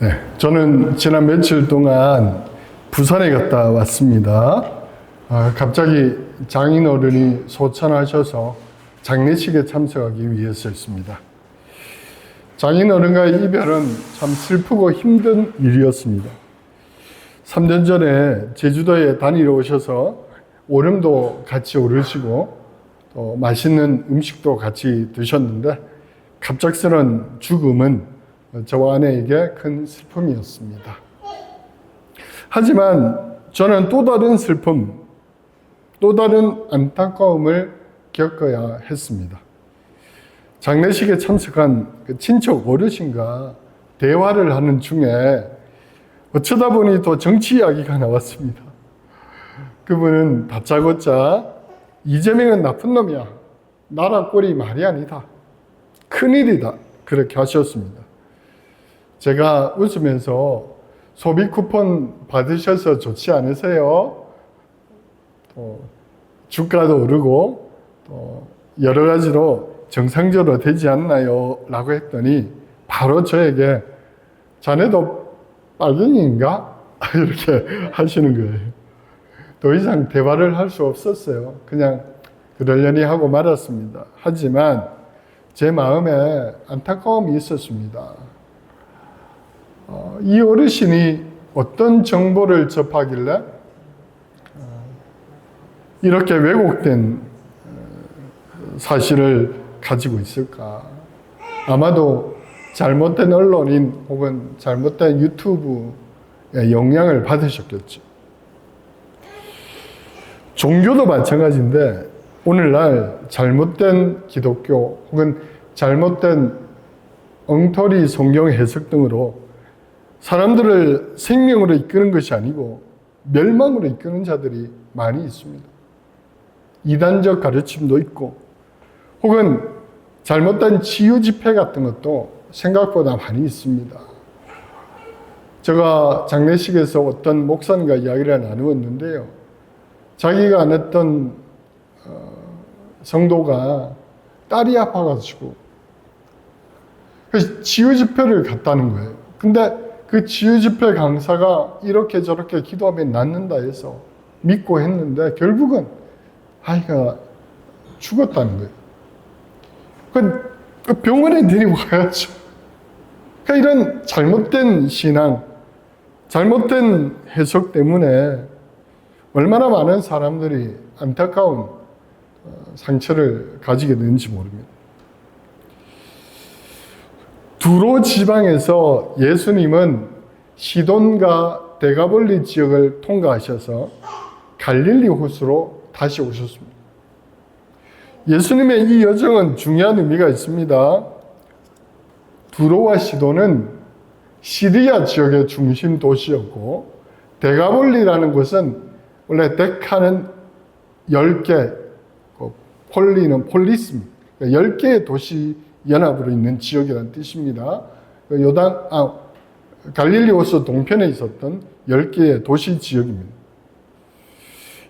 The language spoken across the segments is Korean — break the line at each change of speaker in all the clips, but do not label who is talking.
네, 저는 지난 며칠 동안 부산에 갔다 왔습니다. 갑자기 장인어른이 소천하셔서 장례식에 참석하기 위해서였습니다. 장인어른과의 이별은 참 슬프고 힘든 일이었습니다. 3년 전에 제주도에 다니러 오셔서 오름도 같이 오르시고 또 맛있는 음식도 같이 드셨는데 갑작스런 죽음은 저와 아내에게 큰 슬픔이었습니다. 하지만 저는 또 다른 슬픔, 또 다른 안타까움을 겪어야 했습니다. 장례식에 참석한 그 친척 어르신과 대화를 하는 중에 어쩌다 보니 또 정치 이야기가 나왔습니다. 그분은 다짜고짜 이재명은 나쁜 놈이야. 나라 꼴이 말이 아니다. 큰일이다. 그렇게 하셨습니다. 제가 웃으면서 소비 쿠폰 받으셔서 좋지 않으세요? 주가도 오르고 또 여러 가지로 정상적으로 되지 않나요? 라고 했더니 바로 저에게 자네도 빨갱이인가? 이렇게 하시는 거예요. 더 이상 대화를 할 수 없었어요. 그냥 그러려니 하고 말았습니다. 하지만 제 마음에 안타까움이 있었습니다. 이 어르신이 어떤 정보를 접하길래 이렇게 왜곡된 사실을 가지고 있을까? 아마도 잘못된 언론인 혹은 잘못된 유튜브의 영향을 받으셨겠죠. 종교도 마찬가지인데 오늘날 잘못된 기독교 혹은 잘못된 엉터리 성경 해석 등으로 사람들을 생명으로 이끄는 것이 아니고 멸망으로 이끄는 자들이 많이 있습니다. 이단적 가르침도 있고 혹은 잘못된 치유 집회 같은 것도 생각보다 많이 있습니다. 제가 장례식에서 어떤 목사님과 이야기를 나누었는데요. 자기가 안 했던 성도가 딸이 아파가지고 그래서 치유 집회를 갔다는 거예요. 근데 그 치유 집회 강사가 이렇게 저렇게 기도하면 낫는다 해서 믿고 했는데 결국은 아이가 죽었다는 거예요. 그 병원에 데리고 가야죠. 그러니까 이런 잘못된 신앙, 잘못된 해석 때문에 얼마나 많은 사람들이 안타까운 상처를 가지게 되는지 모릅니다. 두로 지방에서 예수님은 시돈과 데가볼리 지역을 통과하셔서 갈릴리 호수로 다시 오셨습니다. 예수님의 이 여정은 중요한 의미가 있습니다. 두로와 시돈은 시리아 지역의 중심 도시였고 데가볼리라는 곳은 원래 데카는 10개, 폴리는 폴리스입니다. 10개의 도시 연합으로 있는 지역이라는 뜻입니다. 갈릴리 호수 동편에 있었던 10개의 도시 지역입니다.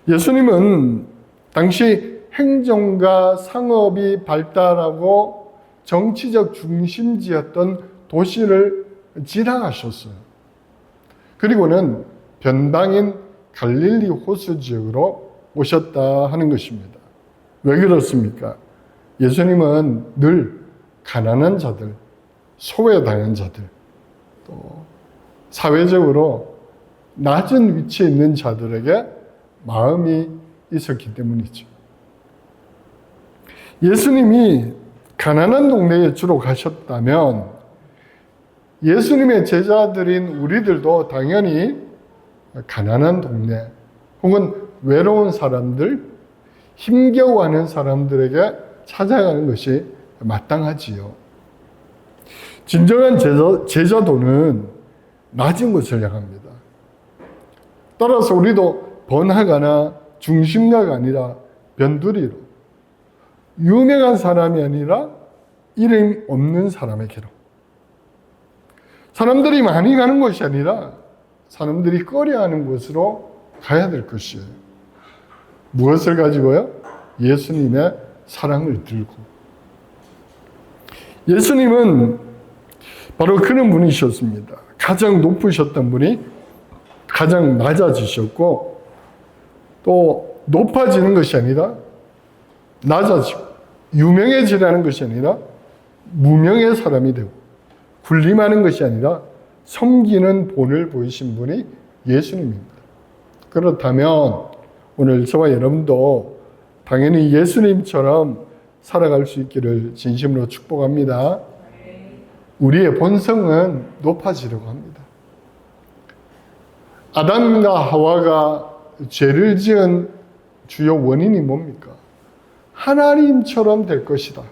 예수님은 당시 행정과 상업이 발달하고 정치적 중심지였던 도시를 지나가셨어요. 그리고는 변방인 갈릴리 호수 지역으로 오셨다 하는 것입니다. 왜 그렇습니까? 예수님은 늘 가난한 자들, 소외당한 자들, 또 사회적으로 낮은 위치에 있는 자들에게 마음이 있었기 때문이죠. 예수님이 가난한 동네에 주로 가셨다면 예수님의 제자들인 우리들도 당연히 가난한 동네 혹은 외로운 사람들, 힘겨워하는 사람들에게 찾아가는 것이 마땅하지요. 진정한 제자도는 낮은 곳을 향합니다. 따라서 우리도 번화가나 중심가가 아니라 변두리로 유명한 사람이 아니라 이름 없는 사람에게로 사람들이 많이 가는 곳이 아니라 사람들이 꺼려하는 곳으로 가야 될 것이에요. 무엇을 가지고요? 예수님의 사랑을 들고. 예수님은 바로 그런 분이셨습니다. 가장 높으셨던 분이 가장 낮아지셨고, 또 높아지는 것이 아니라 낮아지고, 유명해지라는 것이 아니라 무명의 사람이 되고, 군림하는 것이 아니라 섬기는 본을 보이신 분이 예수님입니다. 그렇다면 오늘 저와 여러분도 당연히 예수님처럼 살아갈 수 있기를 진심으로 축복합니다. 우리의 본성은 높아지려고 합니다. 아담과 하와가 죄를 지은 주요 원인이 뭡니까? 하나님처럼 될 것이다.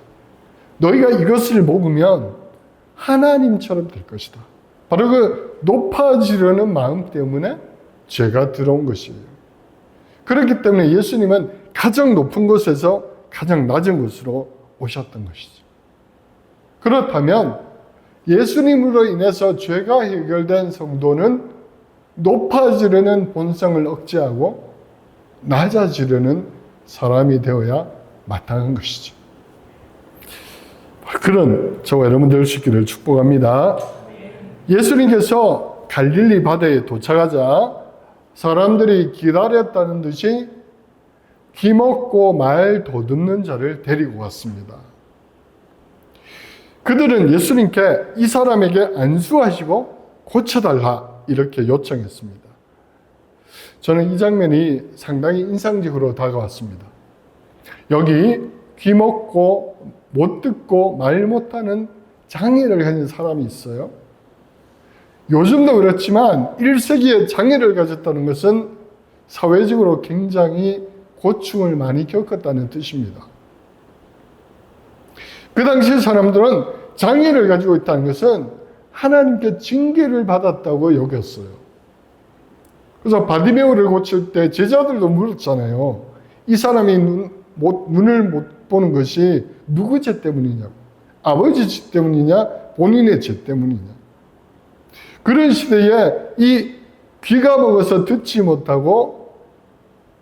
너희가 이것을 먹으면 하나님처럼 될 것이다. 바로 그 높아지려는 마음 때문에 죄가 들어온 것이에요. 그렇기 때문에 예수님은 가장 높은 곳에서 가장 낮은 곳으로 오셨던 것이죠. 그렇다면 예수님으로 인해서 죄가 해결된 성도는 높아지려는 본성을 억제하고 낮아지려는 사람이 되어야 마땅한 것이죠. 그런 저와 여러분 될 수 있기를 축복합니다. 예수님께서 갈릴리 바다에 도착하자 사람들이 기다렸다는 듯이 기먹고 말 더듬는 자를 데리고 왔습니다. 그들은 예수님께 이 사람에게 안수하시고 고쳐달라 이렇게 요청했습니다. 저는 이 장면이 상당히 인상적으로 다가왔습니다. 여기 귀먹고 못 듣고 말 못하는 장애를 가진 사람이 있어요. 요즘도 그렇지만 1세기에 장애를 가졌다는 것은 사회적으로 굉장히 고충을 많이 겪었다는 뜻입니다. 그 당시 사람들은 장애를 가지고 있다는 것은 하나님께 징계를 받았다고 여겼어요. 그래서 바디메오를 고칠 때 제자들도 물었잖아요. 이 사람이 눈을 못 보는 것이 누구 죄 때문이냐고. 아버지 죄 때문이냐 본인의 죄 때문이냐. 그런 시대에 이 귀가 먹어서 듣지 못하고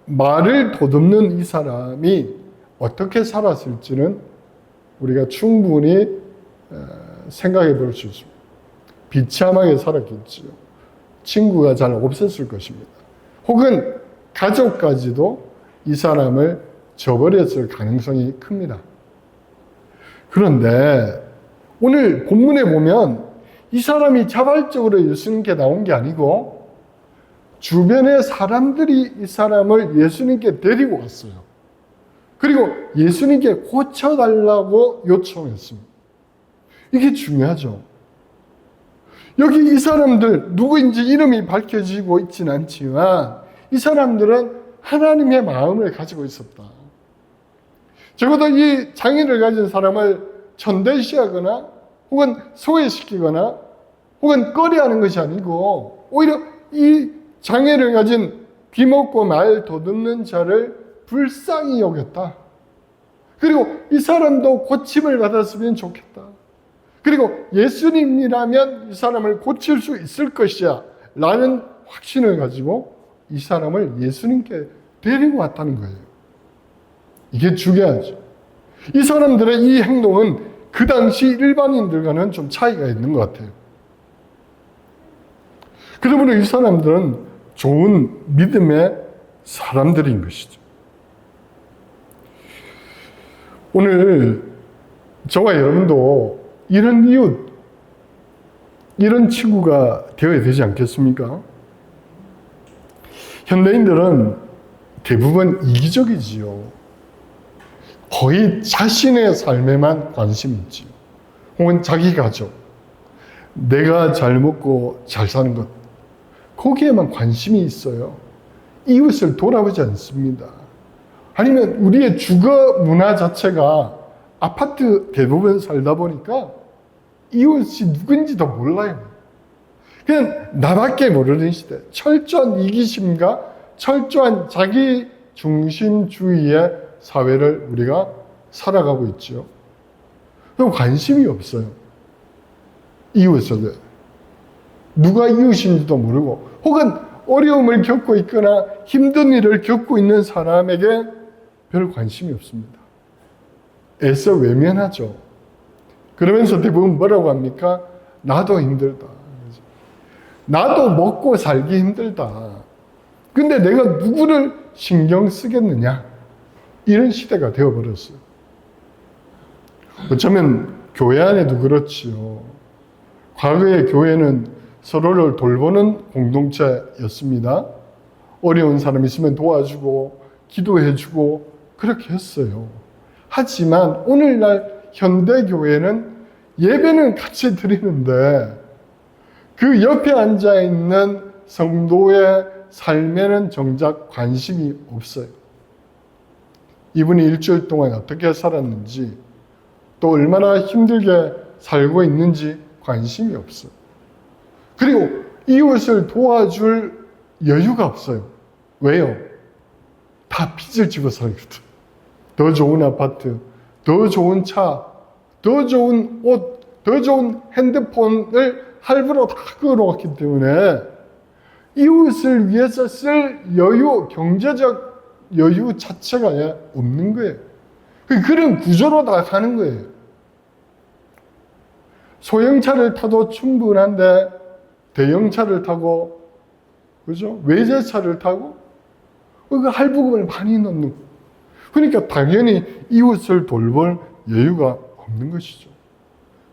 말을 더듬는 이 사람이 어떻게 살았을지는 우리가 충분히 생각해 볼 수 있습니다. 비참하게 살았겠지요. 친구가 잘 없었을 것입니다. 혹은 가족까지도 이 사람을 저버렸을 가능성이 큽니다. 그런데 오늘 본문에 보면 이 사람이 자발적으로 예수님께 나온 게 아니고 주변의 사람들이 이 사람을 예수님께 데리고 갔어요. 그리고 예수님께 고쳐달라고 요청했습니다. 이게 중요하죠. 여기 이 사람들 누구인지 이름이 밝혀지고 있지는 않지만 이 사람들은 하나님의 마음을 가지고 있었다. 적어도 이 장애를 가진 사람을 천대시하거나 혹은 소외시키거나 혹은 꺼려하는 것이 아니고 오히려 이 장애를 가진 귀먹고 말 더듬는 자를 불쌍히 여겼다. 그리고 이 사람도 고침을 받았으면 좋겠다. 그리고 예수님이라면 이 사람을 고칠 수 있을 것이야 라는 확신을 가지고 이 사람을 예수님께 데리고 왔다는 거예요. 이게 중요하죠. 이 사람들의 이 행동은 그 당시 일반인들과는 좀 차이가 있는 것 같아요. 그러므로 이 사람들은 좋은 믿음의 사람들인 것이죠. 오늘 저와 여러분도 이런 이웃, 이런 친구가 되어야 되지 않겠습니까? 현대인들은 대부분 이기적이지요. 거의 자신의 삶에만 관심이 있지요. 혹은 자기 가족, 내가 잘 먹고 잘 사는 것, 거기에만 관심이 있어요. 이웃을 돌아보지 않습니다. 아니면 우리의 주거 문화 자체가 아파트 대부분 살다 보니까 이웃이 누군지도 몰라요. 그냥 나밖에 모르는 시대. 철저한 이기심과 철저한 자기 중심주의의 사회를 우리가 살아가고 있죠. 그럼 관심이 없어요. 이웃에 누가 이웃인지도 모르고 혹은 어려움을 겪고 있거나 힘든 일을 겪고 있는 사람에게 별 관심이 없습니다. 애써 외면하죠. 그러면서 대부분 뭐라고 합니까? 나도 힘들다. 나도 먹고 살기 힘들다. 근데 내가 누구를 신경 쓰겠느냐? 이런 시대가 되어버렸어요. 어쩌면 교회 안에도 그렇지요. 과거의 교회는 서로를 돌보는 공동체였습니다. 어려운 사람 있으면 도와주고 기도해주고 그렇게 했어요. 하지만 오늘날 현대교회는 예배는 같이 드리는데 그 옆에 앉아있는 성도의 삶에는 정작 관심이 없어요. 이분이 일주일 동안 어떻게 살았는지 또 얼마나 힘들게 살고 있는지 관심이 없어요. 그리고 이웃을 도와줄 여유가 없어요. 왜요? 다 빚을 지고 살거든. 더 좋은 아파트, 더 좋은 차, 더 좋은 옷, 더 좋은 핸드폰을 할부로 다 끌어왔기 때문에 이웃을 위해서 쓸 여유, 경제적 여유 자체가 없는 거예요. 그런 구조로 다 가는 거예요. 소형차를 타도 충분한데 대형차를 타고, 그죠? 외제차를 타고 그 할부금을 많이 넣는 거예요. 그러니까 당연히 이웃을 돌볼 여유가 없는 것이죠.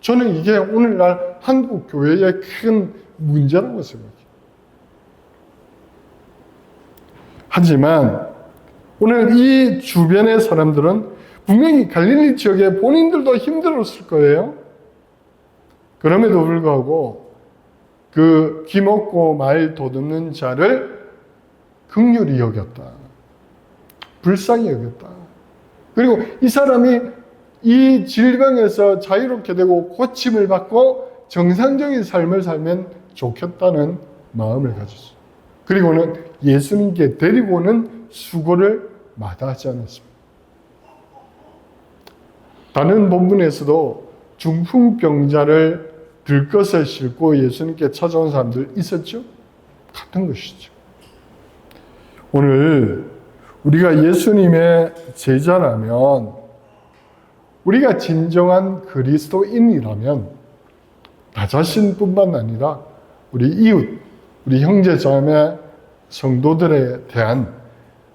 저는 이게 오늘날 한국 교회의 큰 문제라고 생각해요. 하지만 오늘 이 주변의 사람들은 분명히 갈릴리 지역에 본인들도 힘들었을 거예요. 그럼에도 불구하고 그 기먹고 말 더듬는 자를 긍휼히 여겼다. 불쌍히 여겼다. 그리고 이 사람이 이 질병에서 자유롭게 되고 고침을 받고 정상적인 삶을 살면 좋겠다는 마음을 가졌어요. 그리고는 예수님께 데리고는 수고를 마다하지 않았습니다. 다른 본문에서도 중풍병자를 들것에 싣고 예수님께 찾아온 사람들 있었죠? 같은 것이죠. 오늘 우리가 예수님의 제자라면, 우리가 진정한 그리스도인이라면 나 자신뿐만 아니라 우리 이웃, 우리 형제자매 성도들에 대한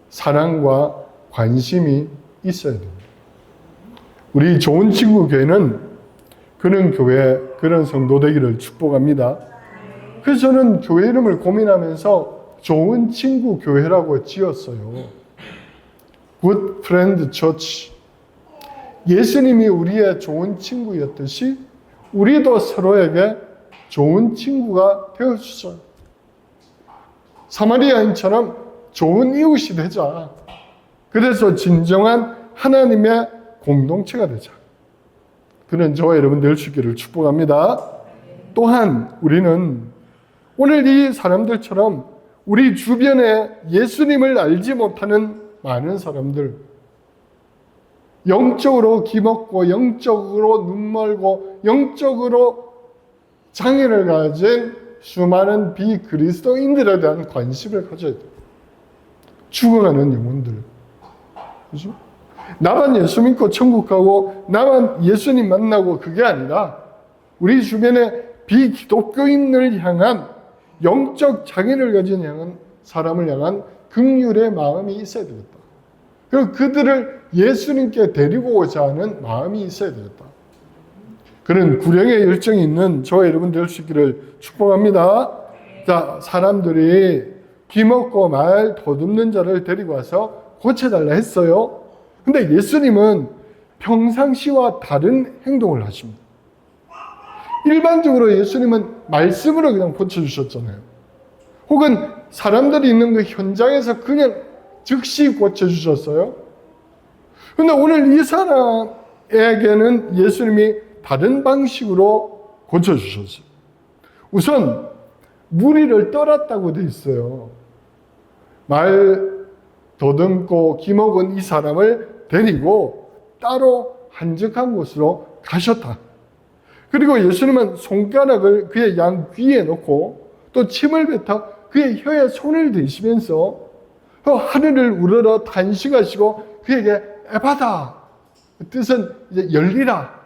사랑과 관심이 있어야 됩니다. 우리 좋은 친구 교회는 그런 교회, 그런 성도 되기를 축복합니다. 그래서 저는 교회 이름을 고민하면서 좋은 친구 교회라고 지었어요. Good Friend Church. 예수님이 우리의 좋은 친구였듯이 우리도 서로에게 좋은 친구가 되어주자. 사마리아인처럼 좋은 이웃이 되자. 그래서 진정한 하나님의 공동체가 되자. 그런 저와 여러분 될 수 있기를 축복합니다. 또한 우리는 오늘 이 사람들처럼 우리 주변에 예수님을 알지 못하는 많은 사람들, 영적으로 기먹고 영적으로 눈멀고 영적으로 장애를 가진 수많은 비그리스도인들에 대한 관심을 가져야 돼요. 죽어가는 영혼들. 그죠? 나만 예수 믿고 천국 가고 나만 예수님 만나고 그게 아니라 우리 주변에 비기독교인을 향한 영적 장애를 가진 사람을 향한 긍휼의 마음이 있어야 되겠다. 그리고 그들을 예수님께 데리고 오자 하는 마음이 있어야 되겠다. 그런 구령의 열정이 있는 저와 여러분 될 수 있기를 축복합니다. 자, 사람들이 기먹고 말 더듬는 자를 데리고 와서 고쳐달라 했어요. 근데 예수님은 평상시와 다른 행동을 하십니다. 일반적으로 예수님은 말씀으로 그냥 고쳐주셨잖아요. 혹은 사람들이 있는 그 현장에서 그냥 즉시 고쳐주셨어요. 근데 오늘 이 사람에게는 예수님이 다른 방식으로 고쳐주셨어요. 우선 무리를 떨었다고 돼 있어요. 말 더듬고 기먹은 이 사람을 데리고 따로 한적한 곳으로 가셨다. 그리고 예수님은 손가락을 그의 양 귀에 놓고 또 침을 뱉어 그의 혀에 손을 대시면서 하늘을 우러러 탄식하시고 그에게 에바다, 뜻은 이제 열리라,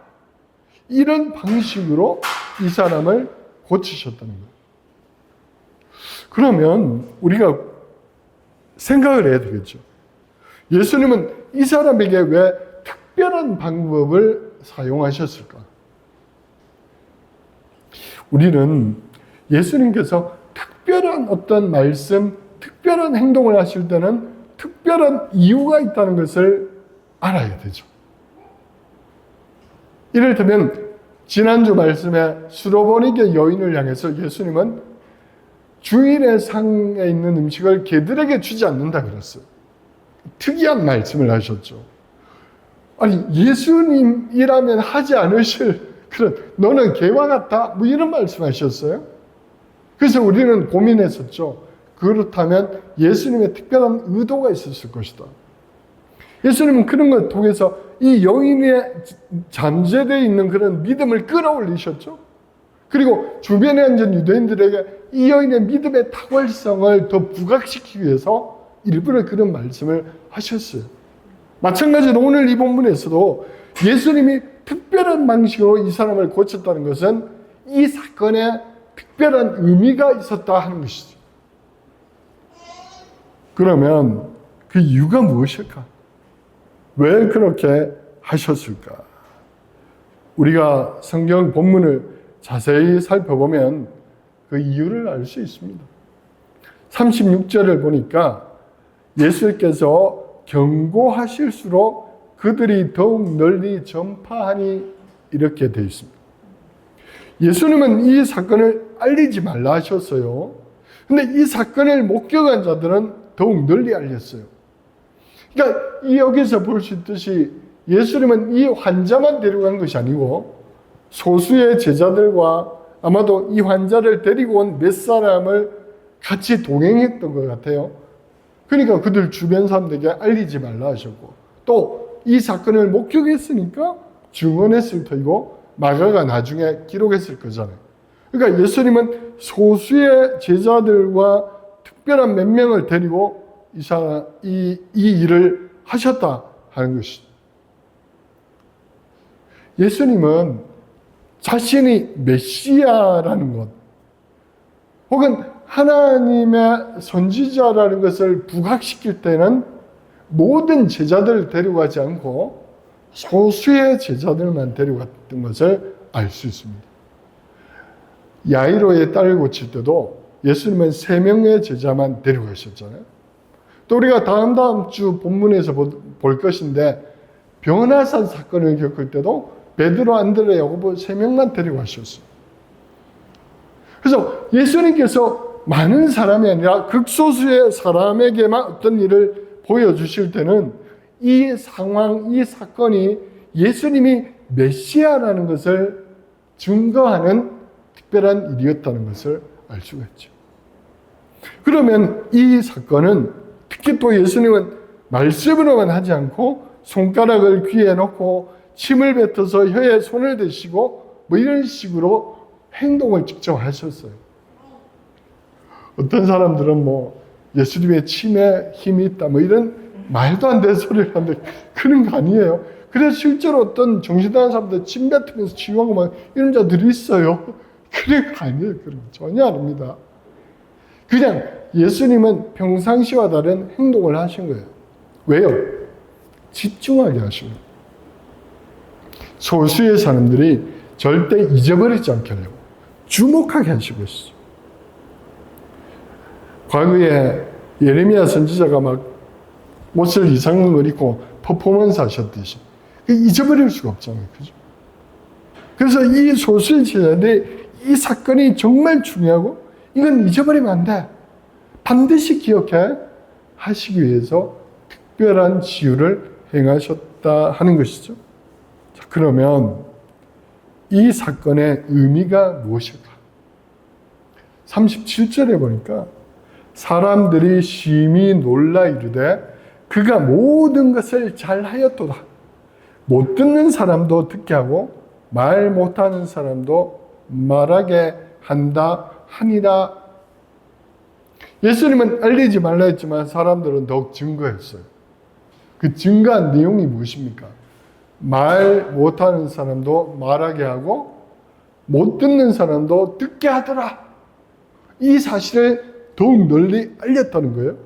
이런 방식으로 이 사람을 고치셨다는 거예요. 그러면 우리가 생각을 해야 되겠죠. 예수님은 이 사람에게 왜 특별한 방법을 사용하셨을까? 우리는 예수님께서 특별한 어떤 말씀, 특별한 행동을 하실 때는 특별한 이유가 있다는 것을 알아야 되죠. 이를테면 지난주 말씀에 수로보니게 여인을 향해서 예수님은 주일의 상에 있는 음식을 개들에게 주지 않는다 그랬어요. 특이한 말씀을 하셨죠. 아니, 예수님이라면 하지 않으실 그런, 너는 개와 같다? 뭐 이런 말씀 하셨어요. 그래서 우리는 고민했었죠. 그렇다면 예수님의 특별한 의도가 있었을 것이다. 예수님은 그런 걸 통해서 이 여인의 잠재되어 있는 그런 믿음을 끌어올리셨죠. 그리고 주변에 앉은 유대인들에게 이 여인의 믿음의 탁월성을 더 부각시키기 위해서 일부러 그런 말씀을 하셨어요. 마찬가지로 오늘 이 본문에서도 예수님이 특별한 방식으로 이 사람을 고쳤다는 것은 이 사건에 특별한 의미가 있었다 하는 것이죠. 그러면 그 이유가 무엇일까? 왜 그렇게 하셨을까? 우리가 성경 본문을 자세히 살펴보면 그 이유를 알 수 있습니다. 36절을 보니까 예수께서 경고하실수록 그들이 더욱 널리 전파하니 이렇게 되어 있습니다. 예수님은 이 사건을 알리지 말라 하셨어요. 근데 이 사건을 목격한 자들은 더욱 널리 알렸어요. 그러니까 여기서 볼 수 있듯이 예수님은 이 환자만 데려간 것이 아니고 소수의 제자들과 아마도 이 환자를 데리고 온 몇 사람을 같이 동행했던 것 같아요. 그러니까 그들 주변 사람들에게 알리지 말라 하셨고, 또 이 사건을 목격했으니까 증언했을 터이고 마가가 나중에 기록했을 거잖아요. 그러니까 예수님은 소수의 제자들과 특별한 몇 명을 데리고 이 일을 하셨다 하는 것이죠. 예수님은 자신이 메시아라는 것, 혹은 하나님의 선지자라는 것을 부각시킬 때는 모든 제자들을 데려가지 않고 소수의 제자들만 데려갔던 것을 알 수 있습니다. 야이로의 딸을 고칠 때도 예수님은 3명의 제자만 데려가셨잖아요. 또 우리가 다음 주 본문에서 볼 것인데 변화산 사건을 겪을 때도 베드로, 안드레, 야고보 3명만 데려가셨어요. 그래서 예수님께서 많은 사람이 아니라 극소수의 사람에게만 어떤 일을 보여주실 때는 이 상황, 이 사건이 예수님이 메시아라는 것을 증거하는 특별한 일이었다는 것을 알 수가 있죠. 그러면 이 사건은 특히 또 예수님은 말씀으로만 하지 않고 손가락을 귀에 넣고 침을 뱉어서 혀에 손을 대시고 뭐 이런 식으로 행동을 직접 하셨어요. 어떤 사람들은 뭐 예수님의 침에 힘이 있다 뭐 이런 말도 안 되는 소리를 하는데 그런 거 아니에요. 그래서 실제로 어떤 정신나간 사람들 침 뱉으면서 치유하고 막 이런 자들이 있어요. 그런 거 아니에요. 그런 거 전혀 아닙니다. 그냥 예수님은 평상시와 다른 행동을 하신 거예요. 왜요? 집중하게 하신 거예요. 소수의 사람들이 절대 잊어버리지 않게 하려고 주목하게 하신 것이죠. 과거에 예레미야 선지자가 막 옷을 이상한 걸 입고 퍼포먼스 하셨듯이 잊어버릴 수가 없잖아요. 그죠? 그래서 이 소수의 제자들이 이 사건이 정말 중요하고 이건 잊어버리면 안 돼. 반드시 기억해 하시기 위해서 특별한 치유를 행하셨다 하는 것이죠. 자, 그러면 이 사건의 의미가 무엇일까? 37절에 보니까 사람들이 심히 놀라 이르되 그가 모든 것을 잘하였도다. 못 듣는 사람도 듣게 하고 말 못하는 사람도 말하게 한다 하니라. 예수님은 알리지 말라 했지만 사람들은 더욱 증거했어요. 그 증거한 내용이 무엇입니까? 말 못하는 사람도 말하게 하고 못 듣는 사람도 듣게 하더라. 이 사실을 더욱 널리 알렸다는 거예요.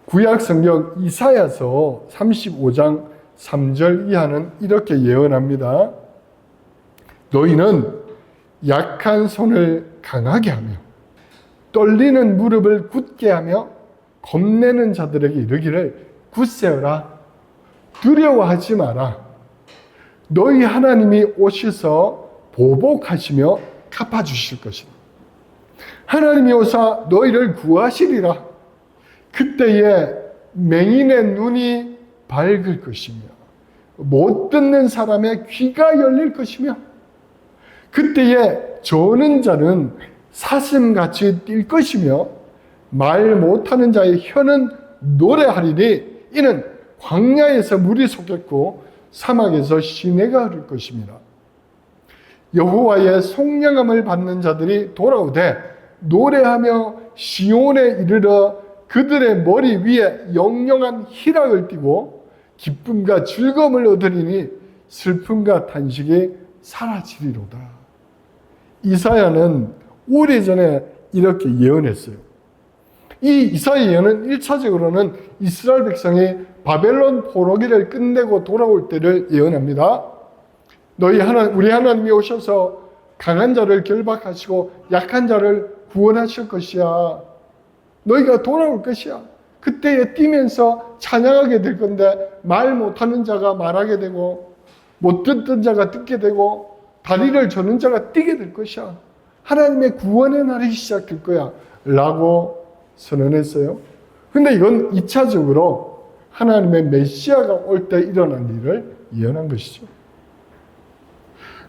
구약 성경 이사야서 35장 3절 이하는 이렇게 예언합니다. 너희는 약한 손을 강하게 하며 떨리는 무릎을 굳게 하며 겁내는 자들에게 이르기를 굳세어라, 두려워하지 마라. 너희 하나님이 오셔서 보복하시며 갚아주실 것이다. 하나님이 오사 너희를 구하시리라. 그때에 맹인의 눈이 밝을 것이며 못 듣는 사람의 귀가 열릴 것이며 그때에 저는 자는 사슴같이 뛸 것이며 말 못하는 자의 혀는 노래하리니 이는 광야에서 물이 솟겠고 사막에서 시내가 흐를 것입니다. 여호와의 속량함을 받는 자들이 돌아오되 노래하며 시온에 이르러 그들의 머리 위에 영영한 희락을 띠고 기쁨과 즐거움을 얻으리니 슬픔과 탄식이 사라지리로다. 이사야는 오래전에 이렇게 예언했어요. 이 이사야 예언은 1차적으로는 이스라엘 백성이 바벨론 포로기를 끝내고 돌아올 때를 예언합니다. 우리 하나님이 오셔서 강한 자를 결박하시고 약한 자를 구원하실 것이야. 너희가 돌아올 것이야. 그때에 뛰면서 찬양하게 될 건데 말 못하는 자가 말하게 되고 못 듣던 자가 듣게 되고 다리를 저는 자가 뛰게 될 것이야. 하나님의 구원의 날이 시작될 거야 라고 선언했어요. 근데 이건 2차적으로 하나님의 메시아가 올 때 일어날 일을 예언한 것이죠.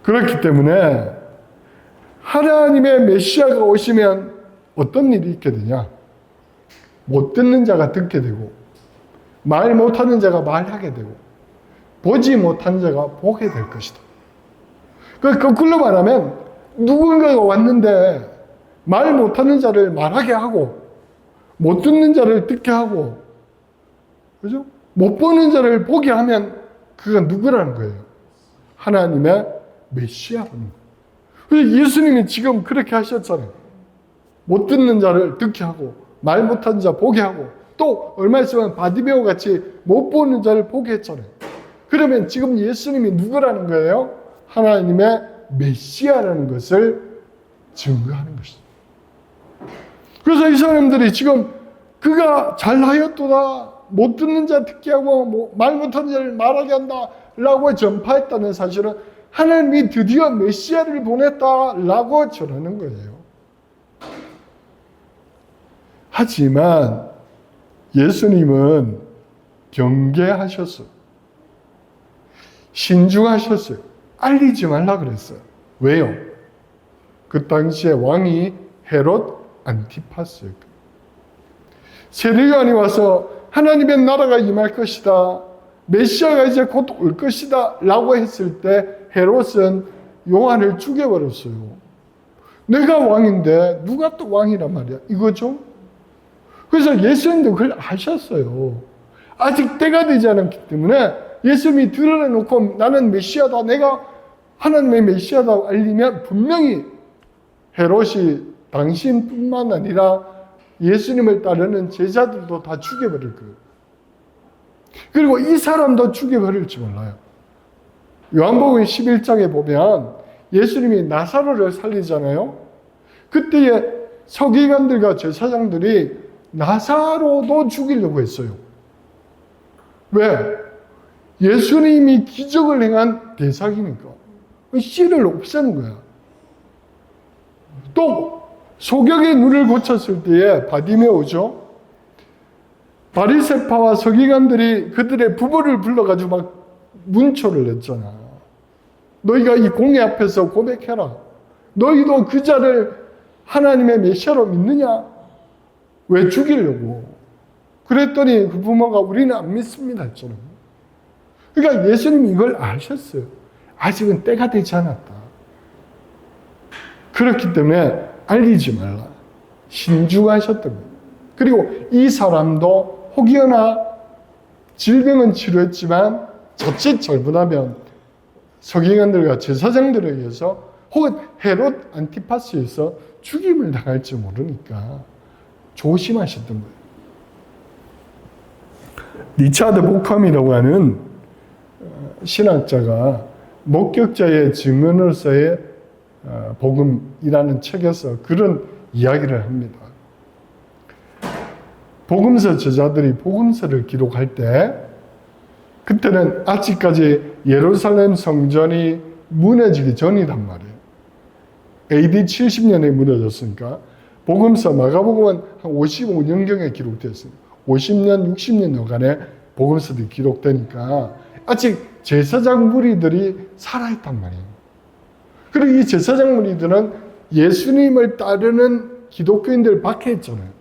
그렇기 때문에 하나님의 메시아가 오시면 어떤 일이 있게 되냐? 못 듣는 자가 듣게 되고 말 못하는 자가 말하게 되고 보지 못한 자가 보게 될 것이다. 거꾸로 말하면 누군가가 왔는데 말 못하는 자를 말하게 하고 못 듣는 자를 듣게 하고 그죠? 못 보는 자를 보게 하면 그가 누구라는 거예요? 하나님의 메시아라는 거예요. 예수님이 지금 그렇게 하셨잖아요. 못 듣는 자를 듣게 하고 말 못하는 자 보게 하고 또 얼마 있으면 바디메오 같이 못 보는 자를 보게 했잖아요. 그러면 지금 예수님이 누구라는 거예요? 하나님의 메시아라는 것을 증거하는 것이죠. 그래서 이 사람들이 지금 그가 잘하였도다, 못 듣는 자 듣게 하고 말 못하는 자를 말하게 한다 라고 전파했다는 사실은 하나님이 드디어 메시아를 보냈다라고 전하는 거예요. 하지만 예수님은 경계하셨어요. 신중하셨어요. 알리지 말라 그랬어요. 왜요? 그 당시에 왕이 헤롯 안티파스였거든요. 세례요한이 와서 하나님의 나라가 임할 것이다, 메시아가 이제 곧 올 것이다 라고 했을 때 헤롯은 요한을 죽여버렸어요. 내가 왕인데 누가 또 왕이란 말이야, 이거죠? 그래서 예수님도 그걸 아셨어요. 아직 때가 되지 않았기 때문에 예수님이 드러내놓고 나는 메시아다, 내가 하나님의 메시아다 알리면 분명히 헤롯이 당신뿐만 아니라 예수님을 따르는 제자들도 다 죽여버릴 거예요. 그리고 이 사람도 죽여버릴지 몰라요. 요한복음 11장에 보면 예수님이 나사로를 살리잖아요. 그때에 서기관들과 제사장들이 나사로도 죽이려고 했어요. 왜? 예수님이 기적을 행한 대상이니까. 씨를 없애는 거야. 또 소경의 눈을 고쳤을 때에 바디메오죠. 바리새파와 서기관들이 그들의 부모를 불러가지고 막 문초를 냈잖아. 너희가 이 공회 앞에서 고백해라. 너희도 그 자를 하나님의 메시아로 믿느냐? 왜 죽이려고? 그랬더니 그 부모가 우리는 안 믿습니다 했잖아요. 그러니까 예수님이 이걸 아셨어요. 아직은 때가 되지 않았다. 그렇기 때문에 알리지 말라. 신중하셨던 거예요. 그리고 이 사람도 혹여나 질병은 치료했지만 자칫 잘못하면 서기관들과 제사장들에 의해서 혹은 헤롯 안티파스에서 죽임을 당할지 모르니까 조심하셨던 거예요. 리차드 보캄이라고 하는 신학자가 목격자의 증언으로서의 복음이라는 책에서 그런 이야기를 합니다. 복음서 저자들이 복음서를 기록할 때 그때는 아직까지 예루살렘 성전이 무너지기 전이란 말이에요. AD 70년에 무너졌으니까 복음서 마가복음은 한 55년경에 기록되었습니다. 50년, 60년 여간에 복음서들이 기록되니까 아직 제사장 무리들이 살아있단 말이에요. 그리고 이 제사장 무리들은 예수님을 따르는 기독교인들 밖에 있잖아요.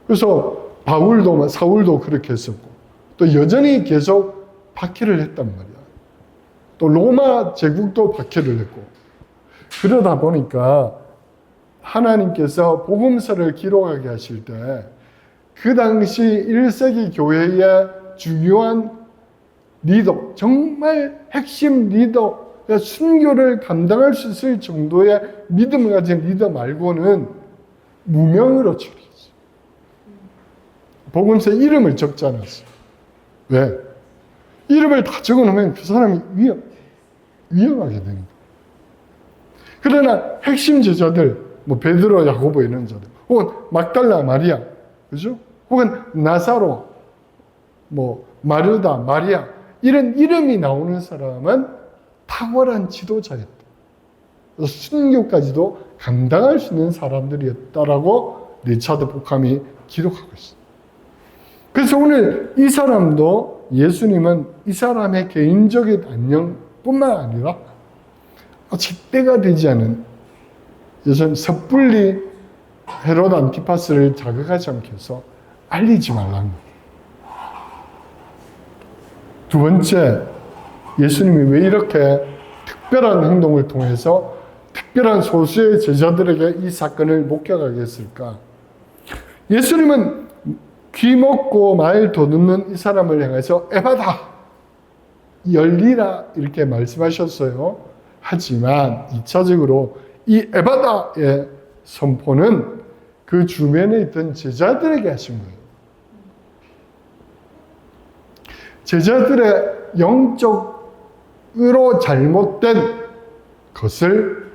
그래서 사울도 그렇게 했었고, 또 여전히 계속 박해를 했단 말이야. 또 로마 제국도 박해를 했고, 그러다 보니까 하나님께서 복음서를 기록하게 하실 때, 그 당시 1세기 교회의 중요한 리더, 정말 핵심 리더, 순교를 감당할 수 있을 정도의 믿음을 가진 리더 말고는 무명으로 처리했어요. 복음서에 이름을 적지 않았어요. 왜? 이름을 다 적어놓으면 그 사람이 위험하게 됩니다. 그러나 핵심 제자들, 뭐 베드로, 야고보 이런 자들, 혹은 막달라 마리아, 그죠? 혹은 나사로, 뭐 마르다, 마리아, 이런 이름이 나오는 사람은 탁월한 지도자였다. 순교까지도 감당할 수 있는 사람들이었다라고 리차드 보캄이 기록하고 있습니다. 그래서 오늘 이 사람도 예수님은 이 사람의 개인적인 안녕뿐만 아니라 아직 때가 되지 않은 예수님 섣불리 헤롯 안티파스를 자극하지 않게 해서 알리지 말라는 거예요. 두 번째, 예수님이 왜 이렇게 특별한 행동을 통해서 특별한 소수의 제자들에게 이 사건을 목격하게 했을까? 예수님은 귀 먹고 말 더듬는 이 사람을 향해서 에바다, 열리라 이렇게 말씀하셨어요. 하지만 2차적으로 이 에바다의 선포는 그 주변에 있던 제자들에게 하신 거예요. 제자들의 영적으로 잘못된 것을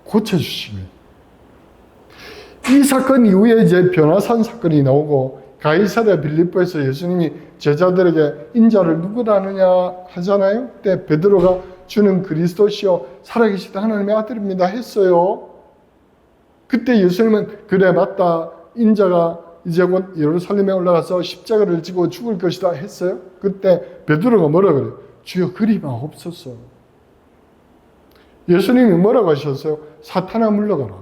고쳐주시면 이 사건 이후에 이제 변화산 사건이 나오고 가이사랴 빌립보에서 예수님이 제자들에게 인자를 누구라 하느냐 하잖아요. 그때 베드로가 주는 그리스도시요 살아계시다 하나님의 아들입니다 했어요. 그때 예수님은 그래 맞다, 인자가 이제 곧 예루살렘에 올라가서 십자가를 지고 죽을 것이다 했어요. 그때 베드로가 뭐라 그래요? 주여 그리 마옵소서. 예수님이 뭐라고 하셨어요? 사탄아 물러가라.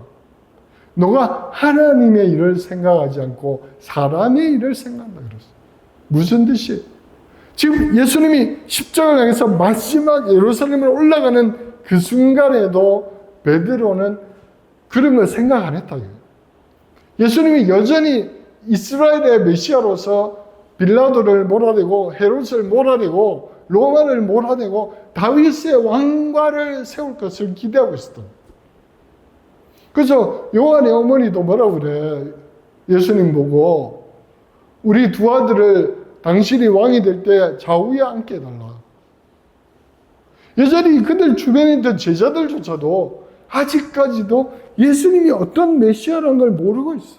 너가 하나님의 일을 생각하지 않고 사람의 일을 생각한다 그랬어요. 무슨 뜻이에요? 지금 예수님이 십자가를 향해서 마지막 예루살렘을 올라가는 그 순간에도 베드로는 그런 걸 생각 안 했다고요. 예수님이 여전히 이스라엘의 메시아로서 빌라도를 몰아내고 헤롯을 몰아내고 로마를 몰아내고 다윗의 왕과를 세울 것을 기대하고 있었다. 그래서 요한의 어머니도 뭐라고 그래? 예수님 보고 우리 두 아들을 당신이 왕이 될 때 좌우에 앉게 해달라. 여전히 그들 주변에 있던 제자들조차도 아직까지도 예수님이 어떤 메시아라는 걸 모르고 있어.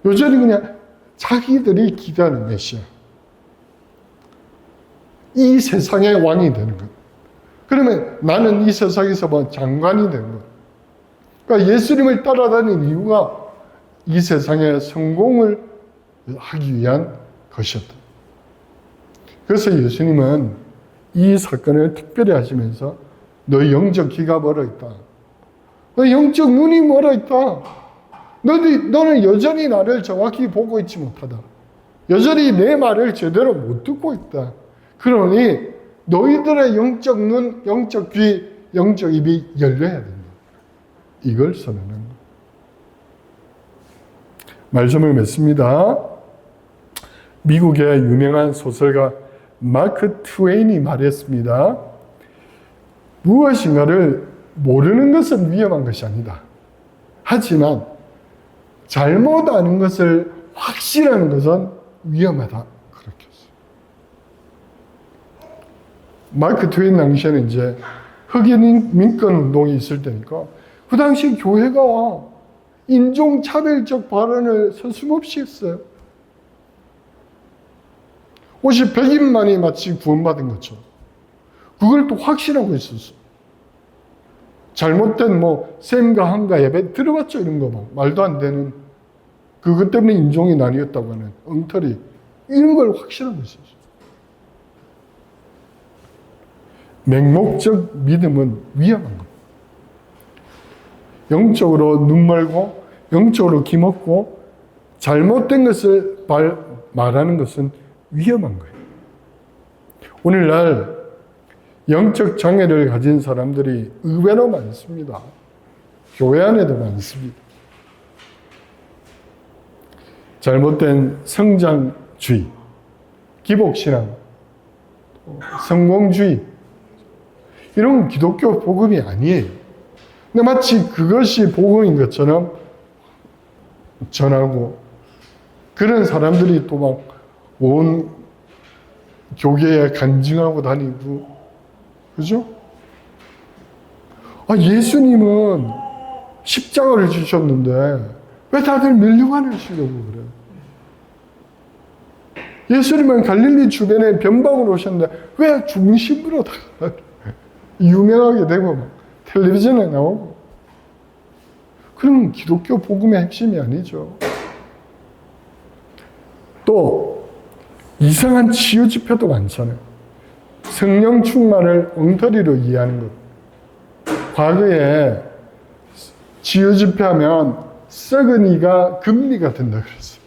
여전히 그냥 자기들이 기대하는 메시아. 이 세상의 왕이 되는 것. 그러면 나는 이 세상에서 뭐 장관이 되는 것. 그러니까 예수님을 따라다니는 이유가 이 세상의 성공을 하기 위한 것이었다. 그래서 예수님은 이 사건을 특별히 하시면서 너의 영적 귀가 멀어있다. 너의 영적 눈이 멀어있다. 너는 여전히 나를 정확히 보고 있지 못하다. 여전히 내 말을 제대로 못 듣고 있다. 그러니 너희들의 영적 눈, 영적 귀, 영적 입이 열려야 된다. 이걸 선언한 것. 말씀을 맺습니다. 미국의 유명한 소설가 마크 트웨인이 말했습니다. 무엇인가를 모르는 것은 위험한 것이 아니다. 하지만 잘못 아는 것을 확신하는 것은 위험하다. 그렇게 했어요. 마크 트웨인 당시에는 이제 흑인 민권 운동이 있을 때니까 그 당시 교회가 인종차별적 발언을 서슴없이 했어요. 옷이 백인만이 마치 구원받은 것처럼. 그걸 또 확신하고 있었어. 잘못된 샘과 함과 예배 들어봤죠? 이런 거 막. 말도 안 되는. 그것 때문에 인종이 나뉘었다고 하는 엉터리. 이런 걸 확신하고 있었어. 맹목적 믿음은 위험한 겁니다. 영적으로 눈 멀고 영적으로 기먹고 잘못된 것을 말하는 것은 위험한 거예요. 오늘날 영적 장애를 가진 사람들이 의외로 많습니다. 교회 안에도 많습니다. 잘못된 성장주의, 기복신앙, 성공주의 이런 건 기독교 복음이 아니에요. 근데 마치 그것이 복음인 것처럼 전하고 그런 사람들이 또 막 온 교계에 간증하고 다니고 그죠? 예수님은 십자가를 지셨는데 왜 다들 멸류관을 하시려고 그래요? 예수님은 갈릴리 주변에 변방으로 오셨는데 왜 중심으로 다 유명하게 되고 막 텔레비전에 나오고 그럼 기독교 복음의 핵심이 아니죠. 또 이상한 치유 집회도 많잖아요. 성령 충만을 엉터리로 이해하는 것. 과거에 치유 집회하면 썩은 이가 금리가 된다 그랬어요.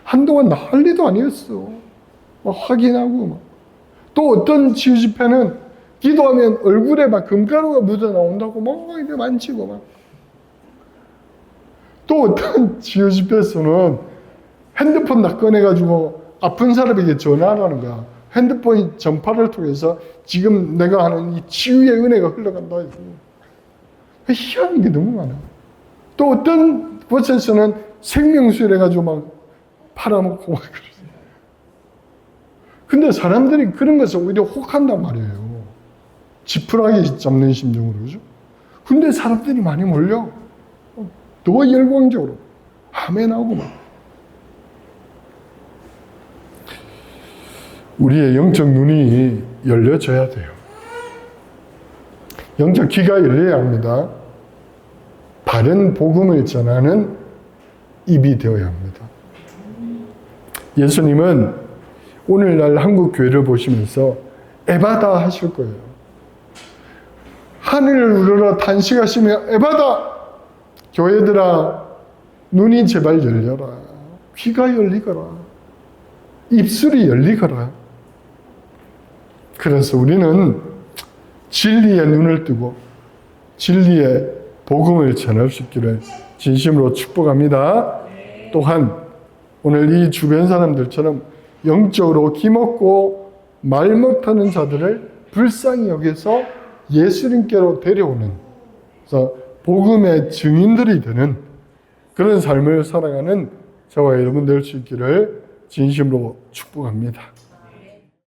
한동안 난리도 아니었어. 막 확인하고 막. 또 어떤 치유 집회는 기도하면 얼굴에 막 금가루가 묻어 나온다고 막 이렇게 만지고 막. 또 어떤 치유 집회에서는 핸드폰 다 꺼내가지고 아픈 사람에게 전화를 하는 거야. 핸드폰 전파를 통해서 지금 내가 하는 이 치유의 은혜가 흘러간다. 희한한 게 너무 많아. 또 어떤 곳에서는 생명수를 해가지고 막 팔아먹고 막 그러세요. 근데 사람들이 그런 것을 오히려 혹한단 말이에요. 지푸라기 잡는 심정으로, 그죠? 근데 사람들이 많이 몰려. 더 열광적으로. 아멘하고 막. 우리의 영적 눈이 열려져야 돼요. 영적 귀가 열려야 합니다. 바른 복음을 전하는 입이 되어야 합니다. 예수님은 오늘날 한국 교회를 보시면서 에바다 하실 거예요. 하늘을 우러러 탄식하시며 에바다! 교회들아 눈이 제발 열려라. 귀가 열리거라. 입술이 열리거라. 그래서 우리는 진리의 눈을 뜨고 진리의 복음을 전할 수 있기를 진심으로 축복합니다. 또한 오늘 이 주변 사람들처럼 영적으로 기먹고 말 못하는 자들을 불쌍히 여겨서 예수님께로 데려오는, 그래서 복음의 증인들이 되는 그런 삶을 살아가는 저와 여러분 될 수 있기를 진심으로 축복합니다.